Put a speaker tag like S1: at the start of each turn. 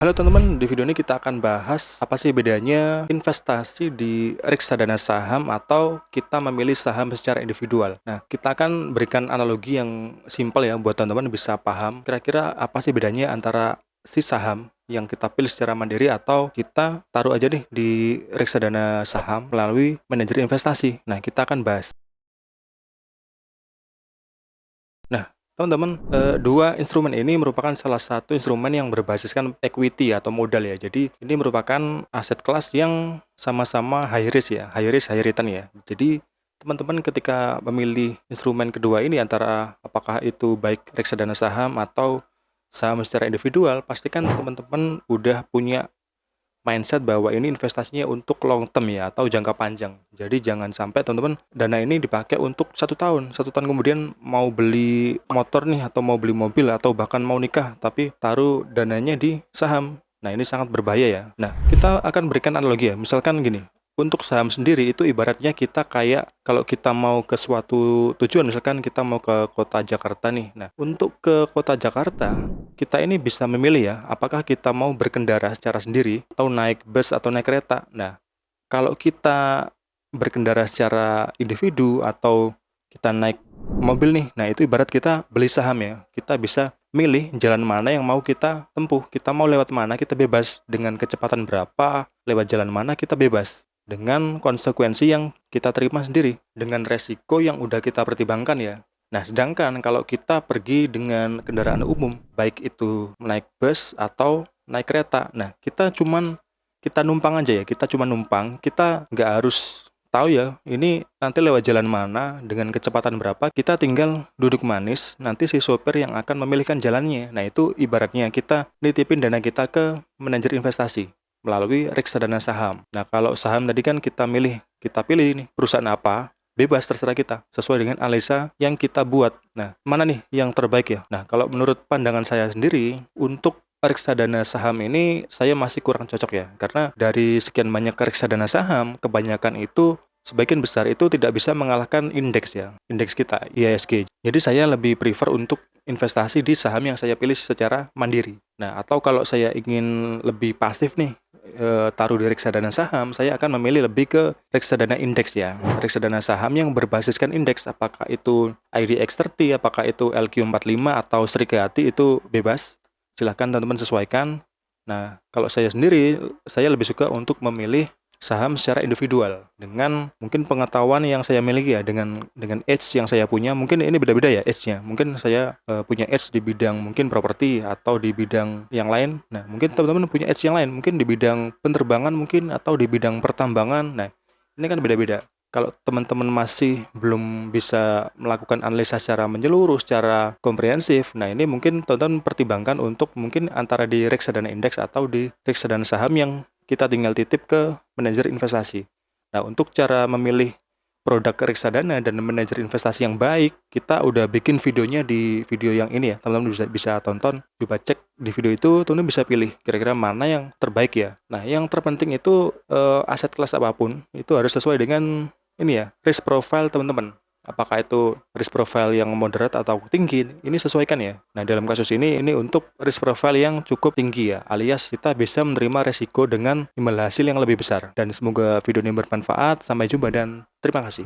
S1: Halo teman-teman, di video ini kita akan bahas apa sih bedanya investasi di reksadana saham atau kita memilih saham secara individual. Nah, kita akan berikan analogi yang simpel ya buat teman-teman bisa paham kira-kira apa sih bedanya antara si saham yang kita pilih secara mandiri atau kita taruh aja nih di reksadana saham melalui manajer investasi. Nah, kita akan bahas. Nah, teman-teman, dua instrumen ini merupakan salah satu instrumen yang berbasiskan equity atau modal ya. Jadi, ini merupakan aset kelas yang sama-sama high risk ya, high risk, high return ya. Jadi, teman-teman ketika memilih instrumen kedua ini antara apakah itu baik reksadana saham atau saham secara individual, pastikan teman-teman udah punya mindset bahwa ini investasinya untuk long term ya atau jangka panjang. Jadi jangan sampai teman-teman dana ini dipakai untuk 1 tahun. 1 tahun kemudian mau beli motor nih atau mau beli mobil atau bahkan mau nikah tapi taruh dananya di saham. Nah, ini sangat berbahaya ya. Nah, kita akan berikan analogi ya. Misalkan gini, untuk saham sendiri itu ibaratnya kita kayak kalau kita mau ke suatu tujuan, misalkan kita mau ke kota Jakarta nih. Nah, untuk ke kota Jakarta, kita ini bisa memilih ya, apakah kita mau berkendara secara sendiri atau naik bus atau naik kereta. Nah, kalau kita berkendara secara individu atau kita naik mobil nih, nah itu ibarat kita beli saham ya. Kita bisa milih jalan mana yang mau kita tempuh. Kita mau lewat mana, kita bebas. Dengan kecepatan berapa, lewat jalan mana, kita bebas. Dengan konsekuensi yang kita terima sendiri. Dengan resiko yang udah kita pertimbangkan ya. Nah, sedangkan kalau kita pergi dengan kendaraan umum, baik itu naik bus atau naik kereta, nah kita numpang aja ya, kita cuma numpang, kita nggak harus tahu ya, ini nanti lewat jalan mana, dengan kecepatan berapa, kita tinggal duduk manis, nanti si sopir yang akan memilihkan jalannya. Nah, itu ibaratnya kita nitipin dana kita ke manajer investasi melalui reksadana saham. Nah, kalau saham tadi kan kita pilih nih perusahaan apa, bebas terserah kita, sesuai dengan analisa yang kita buat. Nah, mana nih yang terbaik ya? Nah, kalau menurut pandangan saya sendiri, untuk reksadana saham ini saya masih kurang cocok ya, karena dari sekian banyak reksadana saham, kebanyakan itu sebagian besar itu tidak bisa mengalahkan indeks ya, indeks kita, IHSG. Jadi saya lebih prefer untuk investasi di saham yang saya pilih secara mandiri. Nah, atau kalau saya ingin lebih pasif nih, taruh di reksadana saham, saya akan memilih lebih ke reksadana indeks ya. Reksadana saham yang berbasiskan indeks, apakah itu IDX30, apakah itu LQ45 atau Serikati, itu bebas. Silahkan teman-teman sesuaikan. Nah, kalau saya sendiri, saya lebih suka untuk memilih saham secara individual dengan mungkin pengetahuan yang saya miliki ya, dengan edge yang saya punya. Mungkin ini beda-beda ya edge-nya. Mungkin saya punya edge di bidang mungkin properti atau di bidang yang lain. Nah, mungkin teman-teman punya edge yang lain, mungkin di bidang penerbangan mungkin atau di bidang pertambangan. Nah, ini kan beda-beda. Kalau teman-teman masih belum bisa melakukan analisa secara menyeluruh, secara komprehensif, nah ini mungkin teman-teman pertimbangkan untuk mungkin antara di reksadana indeks atau di reksadana saham yang kita tinggal titip ke manajer investasi. Nah, untuk cara memilih produk reksadana dan manajer investasi yang baik, kita udah bikin videonya di video yang ini ya. Teman-teman bisa tonton, coba cek di video itu, teman-teman bisa pilih kira-kira mana yang terbaik ya. Nah, yang terpenting itu aset kelas apapun itu harus sesuai dengan ini ya, risk profile teman-teman. Apakah itu risk profile yang moderat atau tinggi, ini sesuaikan ya. Nah, dalam kasus ini untuk risk profile yang cukup tinggi ya, alias kita bisa menerima resiko dengan imbal hasil yang lebih besar. Dan semoga video ini bermanfaat. Sampai jumpa dan terima kasih.